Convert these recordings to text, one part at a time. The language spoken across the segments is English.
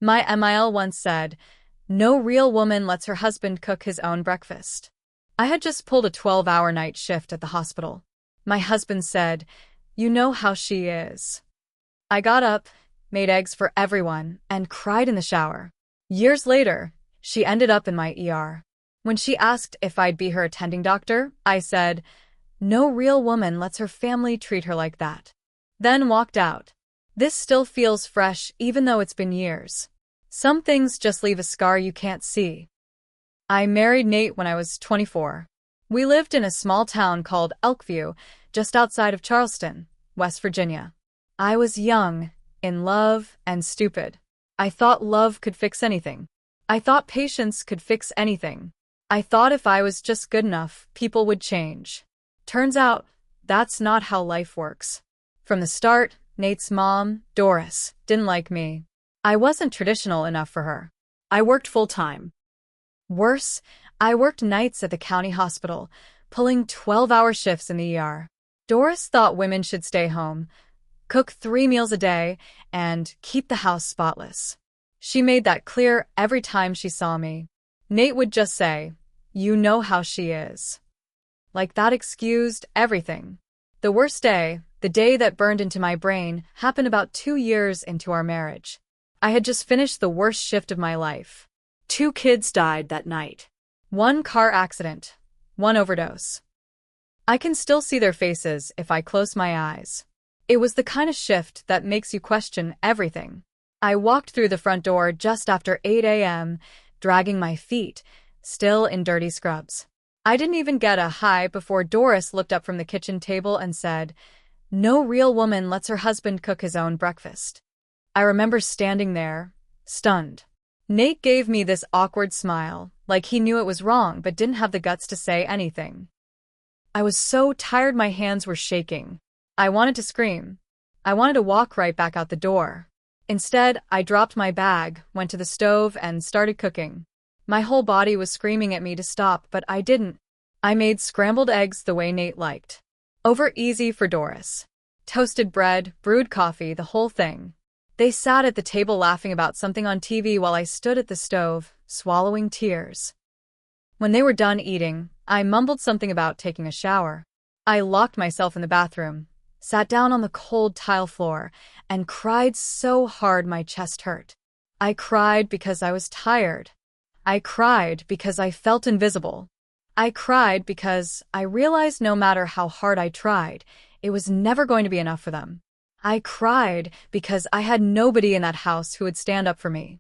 My MIL once said, "No real woman lets her husband cook his own breakfast." I had just pulled a 12-hour night shift at the hospital. My husband said, "You know how she is." I got up, made eggs for everyone, and cried in the shower. Years later, she ended up in my ER. When she asked if I'd be her attending doctor, I said, "No real woman lets her family treat her like that." Then walked out. This still feels fresh even though it's been years. Some things just leave a scar you can't see. I married Nate when I was 24. We lived in a small town called Elkview, just outside of Charleston, West Virginia. I was young, in love, and stupid. I thought love could fix anything. I thought patience could fix anything. I thought if I was just good enough, people would change. Turns out, that's not how life works. From the start, Nate's mom, Doris, didn't like me. I wasn't traditional enough for her. I worked full-time. Worse, I worked nights at the county hospital, pulling 12-hour shifts in the ER. Doris thought women should stay home, cook 3 meals a day, and keep the house spotless. She made that clear every time she saw me. Nate would just say, "You know how she is." Like that excused everything. The worst day, the day that burned into my brain, happened about 2 years into our marriage. I had just finished the worst shift of my life. 2 kids died that night. 1 car accident, 1 overdose. I can still see their faces if I close my eyes. It was the kind of shift that makes you question everything. I walked through the front door just after 8 a.m., dragging my feet, still in dirty scrubs. I didn't even get a hi before Doris looked up from the kitchen table and said, "No real woman lets her husband cook his own breakfast." I remember standing there, stunned. Nate gave me this awkward smile, like he knew it was wrong but didn't have the guts to say anything. I was so tired my hands were shaking. I wanted to scream. I wanted to walk right back out the door. Instead, I dropped my bag, went to the stove, and started cooking. My whole body was screaming at me to stop, but I didn't. I made scrambled eggs the way Nate liked. Over easy for Doris. Toasted bread, brewed coffee, the whole thing. They sat at the table laughing about something on TV while I stood at the stove, swallowing tears. When they were done eating, I mumbled something about taking a shower. I locked myself in the bathroom, sat down on the cold tile floor, and cried so hard my chest hurt. I cried because I was tired. I cried because I felt invisible. I cried because I realized no matter how hard I tried, it was never going to be enough for them. I cried because I had nobody in that house who would stand up for me.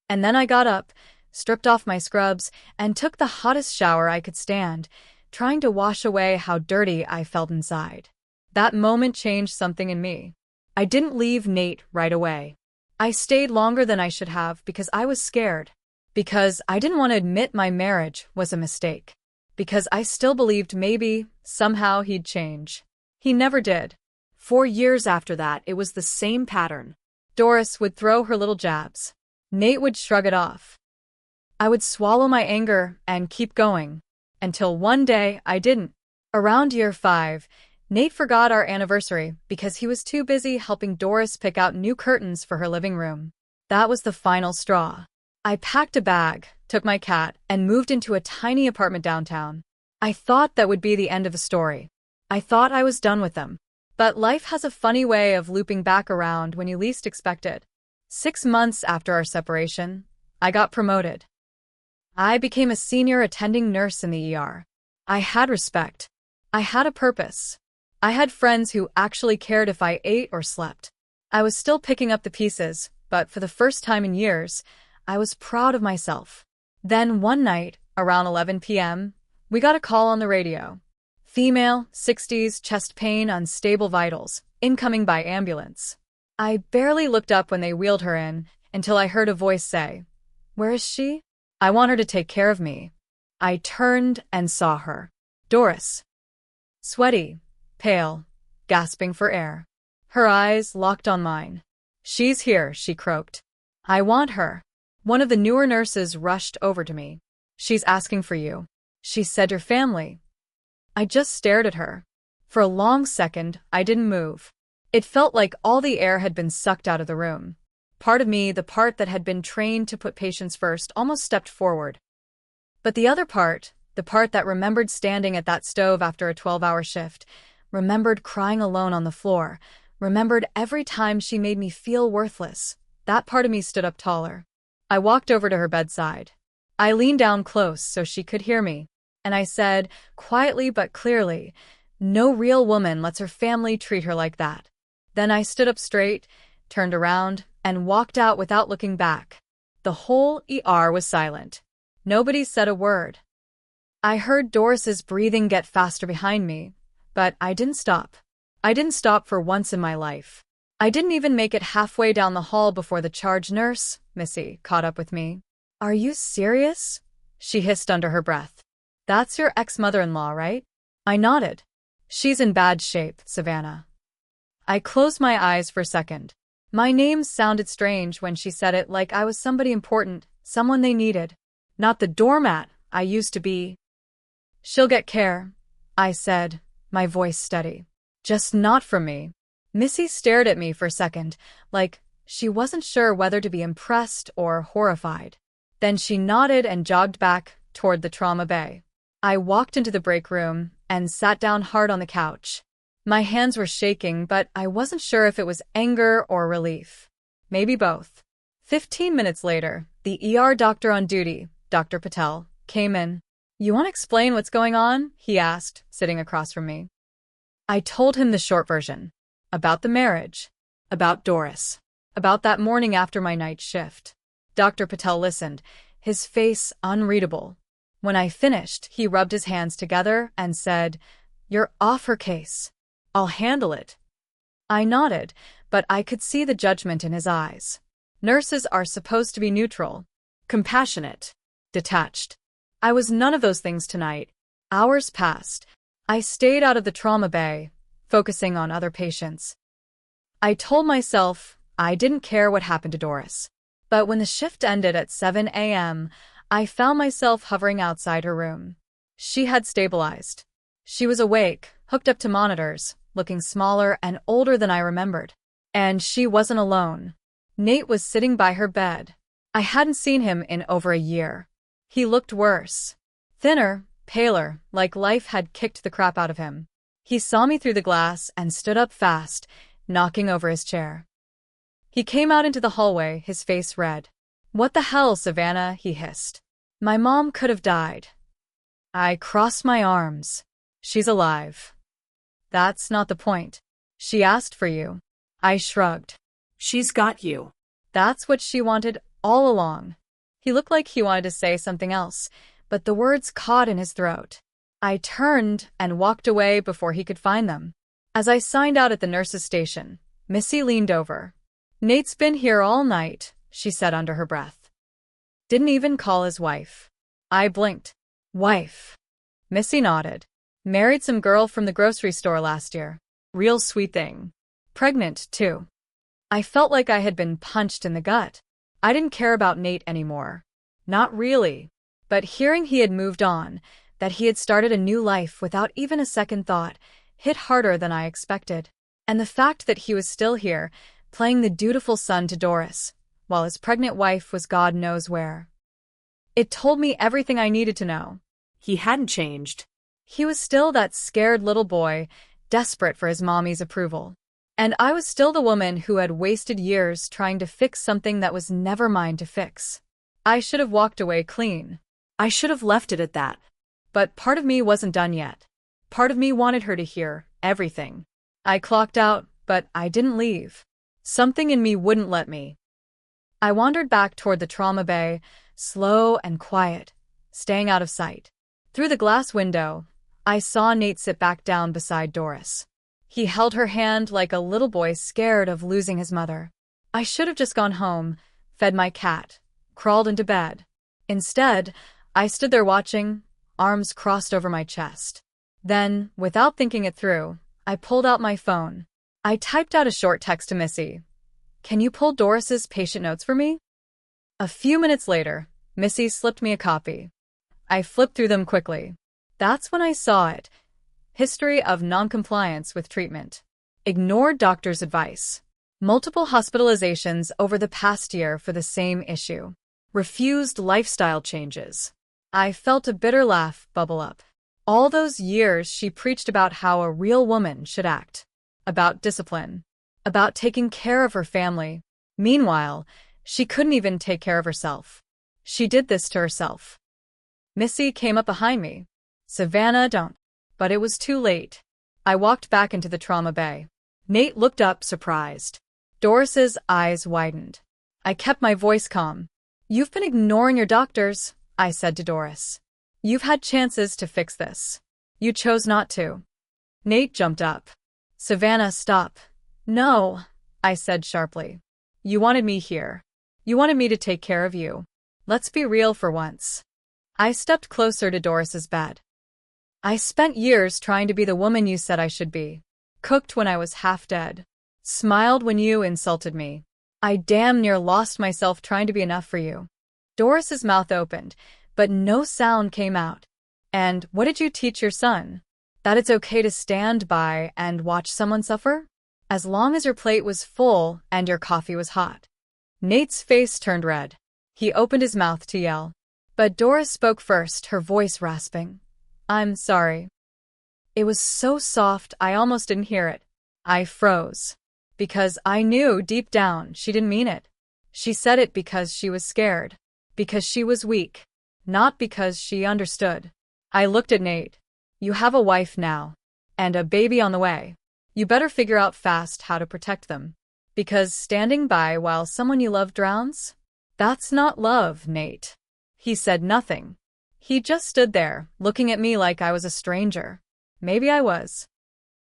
And then I got up, stripped off my scrubs, and took the hottest shower I could stand, trying to wash away how dirty I felt inside. That moment changed something in me. I didn't leave Nate right away. I stayed longer than I should have because I was scared. Because I didn't want to admit my marriage was a mistake. Because I still believed maybe, somehow he'd change. He never did. 4 years after that, it was the same pattern. Doris would throw her little jabs. Nate would shrug it off. I would swallow my anger and keep going. Until one day, I didn't. Around year 5, Nate forgot our anniversary because he was too busy helping Doris pick out new curtains for her living room. That was the final straw. I packed a bag, took my cat, and moved into a tiny apartment downtown. I thought that would be the end of the story. I thought I was done with them. But life has a funny way of looping back around when you least expect it. 6 months after our separation, I got promoted. I became a senior attending nurse in the ER. I had respect. I had a purpose. I had friends who actually cared if I ate or slept. I was still picking up the pieces, but for the first time in years, I was proud of myself. Then one night, around 11 p.m., we got a call on the radio. Female, 60s, chest pain, unstable vitals, incoming by ambulance. I barely looked up when they wheeled her in, until I heard a voice say, "Where is she? I want her to take care of me." I turned and saw her. Doris. Sweaty, pale, gasping for air. Her eyes locked on mine. "She's here," she croaked. "I want her." One of the newer nurses rushed over to me. "She's asking for you. She said your family." I just stared at her. For a long second, I didn't move. It felt like all the air had been sucked out of the room. Part of me, the part that had been trained to put patients first, almost stepped forward. But the other part, the part that remembered standing at that stove after a 12-hour shift, remembered crying alone on the floor, remembered every time she made me feel worthless, that part of me stood up taller. I walked over to her bedside. I leaned down close so she could hear me, and I said, quietly but clearly, "No real woman lets her family treat her like that." Then I stood up straight, turned around, and walked out without looking back. The whole ER was silent. Nobody said a word. I heard Doris's breathing get faster behind me, but I didn't stop. I didn't stop for once in my life. I didn't even make it halfway down the hall before the charge nurse, Missy, caught up with me. "Are you serious?" she hissed under her breath. "That's your ex-mother-in-law, right?" I nodded. "She's in bad shape, Savannah." I closed my eyes for a second. My name sounded strange when she said it, like I was somebody important, someone they needed. Not the doormat I used to be. "She'll get care," I said, my voice steady. "Just not from me." Missy stared at me for a second, like she wasn't sure whether to be impressed or horrified. Then she nodded and jogged back toward the trauma bay. I walked into the break room and sat down hard on the couch. My hands were shaking, but I wasn't sure if it was anger or relief. Maybe both. 15 minutes later, the ER doctor on duty, Dr. Patel, came in. "You want to explain what's going on?" he asked, sitting across from me. I told him the short version. About the marriage. About Doris. About that morning after my night shift. Dr. Patel listened, his face unreadable. When I finished, he rubbed his hands together and said, "You're off her case. I'll handle it." I nodded, but I could see the judgment in his eyes. Nurses are supposed to be neutral, compassionate, detached. I was none of those things tonight. Hours passed. I stayed out of the trauma bay, focusing on other patients. I told myself I didn't care what happened to Doris. But when the shift ended at 7 a.m., I found myself hovering outside her room. She had stabilized. She was awake, hooked up to monitors, looking smaller and older than I remembered. And she wasn't alone. Nate was sitting by her bed. I hadn't seen him in over a year. He looked worse. Thinner, paler, like life had kicked the crap out of him. He saw me through the glass and stood up fast, knocking over his chair. He came out into the hallway, his face red. "What the hell, Savannah?" he hissed. "My mom could have died." I crossed my arms. "She's alive." "That's not the point. She asked for you." I shrugged. "She's got you." "That's what she wanted all along." He looked like he wanted to say something else, but the words caught in his throat. I turned and walked away before he could find them. As I signed out at the nurse's station, Missy leaned over. "Nate's been here all night," she said under her breath. "Didn't even call his wife." I blinked. "Wife?" Missy nodded. "Married some girl from the grocery store last year. Real sweet thing. Pregnant, too." I felt like I had been punched in the gut. I didn't care about Nate anymore. Not really. But hearing he had moved on, that he had started a new life without even a second thought, hit harder than I expected. And the fact that he was still here, playing the dutiful son to Doris, while his pregnant wife was God knows where. It told me everything I needed to know. He hadn't changed. He was still that scared little boy, desperate for his mommy's approval. And I was still the woman who had wasted years trying to fix something that was never mine to fix. I should have walked away clean. I should have left it at that. But part of me wasn't done yet. Part of me wanted her to hear everything. I clocked out, but I didn't leave. Something in me wouldn't let me. I wandered back toward the trauma bay, slow and quiet, staying out of sight. Through the glass window, I saw Nate sit back down beside Doris. He held her hand like a little boy scared of losing his mother. I should have just gone home, fed my cat, crawled into bed. Instead, I stood there watching, arms crossed over my chest. Then, without thinking it through, I pulled out my phone. I typed out a short text to Missy. "Can you pull Doris's patient notes for me?" A few minutes later, Missy slipped me a copy. I flipped through them quickly. That's when I saw it. History of noncompliance with treatment. Ignored doctor's advice. Multiple hospitalizations over the past year for the same issue. Refused lifestyle changes. I felt a bitter laugh bubble up. All those years she preached about how a real woman should act. About discipline. About taking care of her family. Meanwhile, she couldn't even take care of herself. She did this to herself. Missy came up behind me. Savannah, don't. But it was too late. I walked back into the trauma bay. Nate looked up, surprised. Doris's eyes widened. I kept my voice calm. You've been ignoring your doctors, I said to Doris. You've had chances to fix this. You chose not to. Nate jumped up. Savannah, stop. No, I said sharply. You wanted me here. You wanted me to take care of you. Let's be real for once. I stepped closer to Doris's bed. I spent years trying to be the woman you said I should be. Cooked when I was half dead. Smiled when you insulted me. I damn near lost myself trying to be enough for you. Doris's mouth opened, but no sound came out. And what did you teach your son? That it's okay to stand by and watch someone suffer? As long as your plate was full and your coffee was hot. Nate's face turned red. He opened his mouth to yell. But Doris spoke first, her voice rasping. I'm sorry. It was so soft I almost didn't hear it. I froze. Because I knew deep down she didn't mean it. She said it because she was scared. Because she was weak. Not because she understood. I looked at Nate. You have a wife now. And a baby on the way. You better figure out fast how to protect them. Because standing by while someone you love drowns? That's not love, Nate. He said nothing. He just stood there, looking at me like I was a stranger. Maybe I was.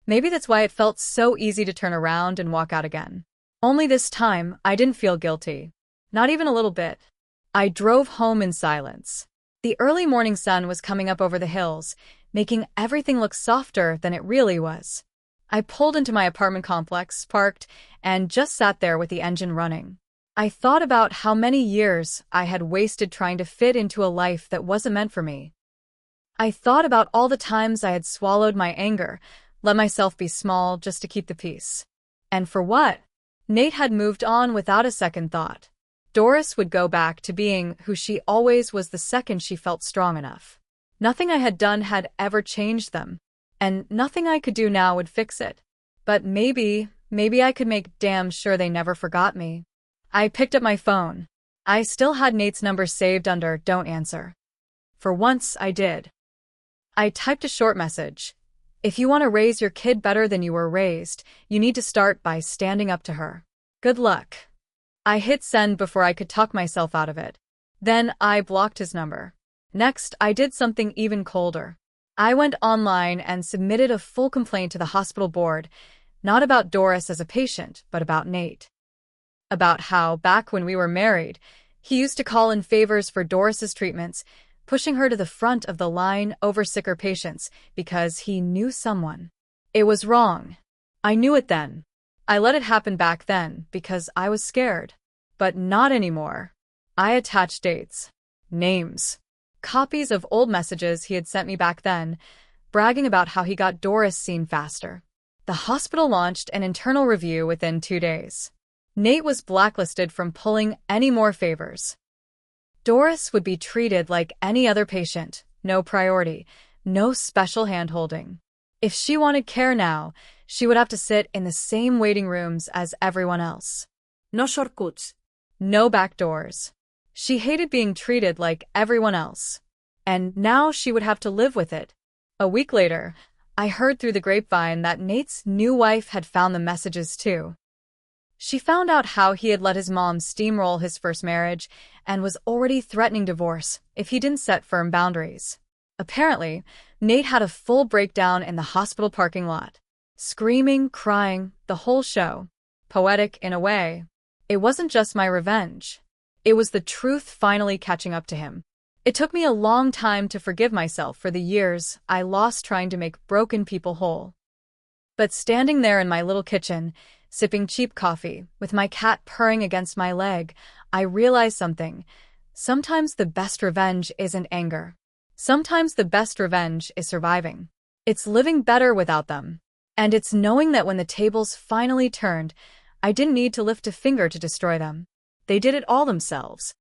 Maybe that's why it felt so easy to turn around and walk out again. Only this time, I didn't feel guilty. Not even a little bit. I drove home in silence. The early morning sun was coming up over the hills, making everything look softer than it really was. I pulled into my apartment complex, parked, and just sat there with the engine running. I thought about how many years I had wasted trying to fit into a life that wasn't meant for me. I thought about all the times I had swallowed my anger, let myself be small just to keep the peace. And for what? Nate had moved on without a second thought. Doris would go back to being who she always was the second she felt strong enough. Nothing I had done had ever changed them, and nothing I could do now would fix it. But maybe I could make damn sure they never forgot me. I picked up my phone. I still had Nate's number saved under Don't Answer. For once, I did. I typed a short message. If you want to raise your kid better than you were raised, you need to start by standing up to her. Good luck. I hit send before I could talk myself out of it. Then I blocked his number. Next, I did something even colder. I went online and submitted a full complaint to the hospital board, not about Doris as a patient, but about Nate. About how, back when we were married, he used to call in favors for Doris's treatments, pushing her to the front of the line over sicker patients because he knew someone. It was wrong. I knew it then. I let it happen back then because I was scared. But not anymore. I attached dates, names, copies of old messages he had sent me back then, bragging about how he got Doris seen faster. The hospital launched an internal review within 2 days. Nate was blacklisted from pulling any more favors. Doris would be treated like any other patient, no priority, no special hand-holding. If she wanted care now, she would have to sit in the same waiting rooms as everyone else. No shortcuts. No back doors. She hated being treated like everyone else. And now she would have to live with it. A week later, I heard through the grapevine that Nate's new wife had found the messages too. She found out how he had let his mom steamroll his first marriage and was already threatening divorce if he didn't set firm boundaries. Apparently, Nate had a full breakdown in the hospital parking lot. Screaming, crying, the whole show. Poetic in a way. It wasn't just my revenge. It was the truth finally catching up to him. It took me a long time to forgive myself for the years I lost trying to make broken people whole. But standing there in my little kitchen, sipping cheap coffee, with my cat purring against my leg, I realized something. Sometimes the best revenge isn't anger. Sometimes the best revenge is surviving. It's living better without them. And it's knowing that when the tables finally turned, I didn't need to lift a finger to destroy them. They did it all themselves.